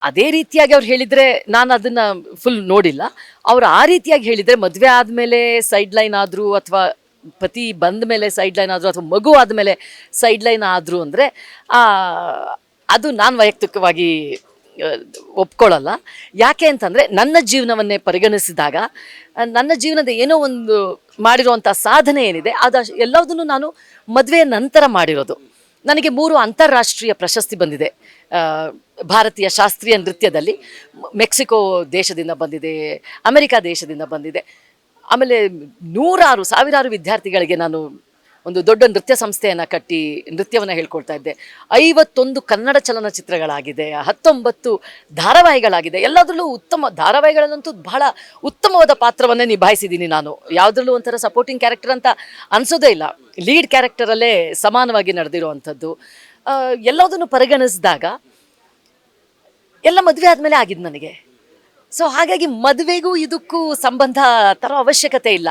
ಅದೇ ರೀತಿಯಾಗಿ ಅವ್ರು ಹೇಳಿದ್ರೆ ನಾನು ಅದನ್ನ ಫುಲ್ ನೋಡಿಲ್ಲ. ಅವ್ರು ಆ ರೀತಿಯಾಗಿ ಹೇಳಿದ್ರೆ ಮದುವೆ ಆದಮೇಲೆ ಸೈಡ್ ಲೈನ್ ಆದ್ರು ಅಥವಾ ಪತಿ ಬಂದ ಮೇಲೆ ಸೈಡ್ ಲೈನ್ ಆದ್ರು ಅಥವಾ ಮಗು ಆದಮೇಲೆ ಸೈಡ್ ಲೈನ್ ಆದ್ರು ಅಂದರೆ ಅದು ನಾನು ವೈಯಕ್ತಿಕವಾಗಿ ಆ, ಒಪ್ಕೊಳ್ಳಲ್ಲ. ಯಾಕೆ ಅಂತಂದರೆ ನನ್ನ ಜೀವನವನ್ನೇ ಪರಿಗಣಿಸಿದಾಗ ನನ್ನ ಜೀವನದ ಏನೋ ಒಂದು ಮಾಡಿರುವಂಥ ಸಾಧನೆ ಏನಿದೆ ಅದು ಎಲ್ಲದನ್ನು ನಾನು ಮದುವೆಯ ನಂತರ ಮಾಡಿರೋದು. ನನಗೆ 3 ಅಂತಾರಾಷ್ಟ್ರೀಯ ಪ್ರಶಸ್ತಿ ಬಂದಿದೆ. ಆ, ಭಾರತೀಯ ಶಾಸ್ತ್ರೀಯ ನೃತ್ಯದಲ್ಲಿ ಮೆಕ್ಸಿಕೋ ದೇಶದಿಂದ ಬಂದಿದೆ, ಅಮೆರಿಕ ದೇಶದಿಂದ ಬಂದಿದೆ. ಆಮೇಲೆ ನೂರಾರು ಸಾವಿರಾರು ವಿದ್ಯಾರ್ಥಿಗಳಿಗೆ ನಾನು ಒಂದು ದೊಡ್ಡ ನೃತ್ಯ ಸಂಸ್ಥೆಯನ್ನು ಕಟ್ಟಿ ನೃತ್ಯವನ್ನು ಹೇಳ್ಕೊಡ್ತಾ ಇದ್ದೆ. 51 ಕನ್ನಡ ಚಲನಚಿತ್ರಗಳಾಗಿದೆ, 19 ಧಾರಾವಾಹಿಗಳಾಗಿದೆ. ಎಲ್ಲದರಲ್ಲೂ ಉತ್ತಮ ಧಾರಾವಾಹಿಗಳಲ್ಲಂತೂ ಬಹಳ ಉತ್ತಮವಾದ ಪಾತ್ರವನ್ನೇ ನಿಭಾಯಿಸಿದ್ದೀನಿ ನಾನು. ಯಾವುದ್ರಲ್ಲೂ ಒಂಥರ ಸಪೋರ್ಟಿಂಗ್ ಕ್ಯಾರೆಕ್ಟರ್ ಅಂತ ಅನಿಸೋದೇ ಇಲ್ಲ, ಲೀಡ್ ಕ್ಯಾರೆಕ್ಟರಲ್ಲೇ ಸಮಾನವಾಗಿ ನಡೆದಿರುವಂಥದ್ದು. ಎಲ್ಲದನ್ನು ಪರಿಗಣಿಸಿದಾಗ ಎಲ್ಲ ಮದುವೆ ಆದಮೇಲೆ ಆಗಿದ್ದು ನನಗೆ. ಸೊ ಹಾಗಾಗಿ ಮದುವೆಗೂ ಇದಕ್ಕೂ ಸಂಬಂಧ ತರೋ ಅವಶ್ಯಕತೆ ಇಲ್ಲ.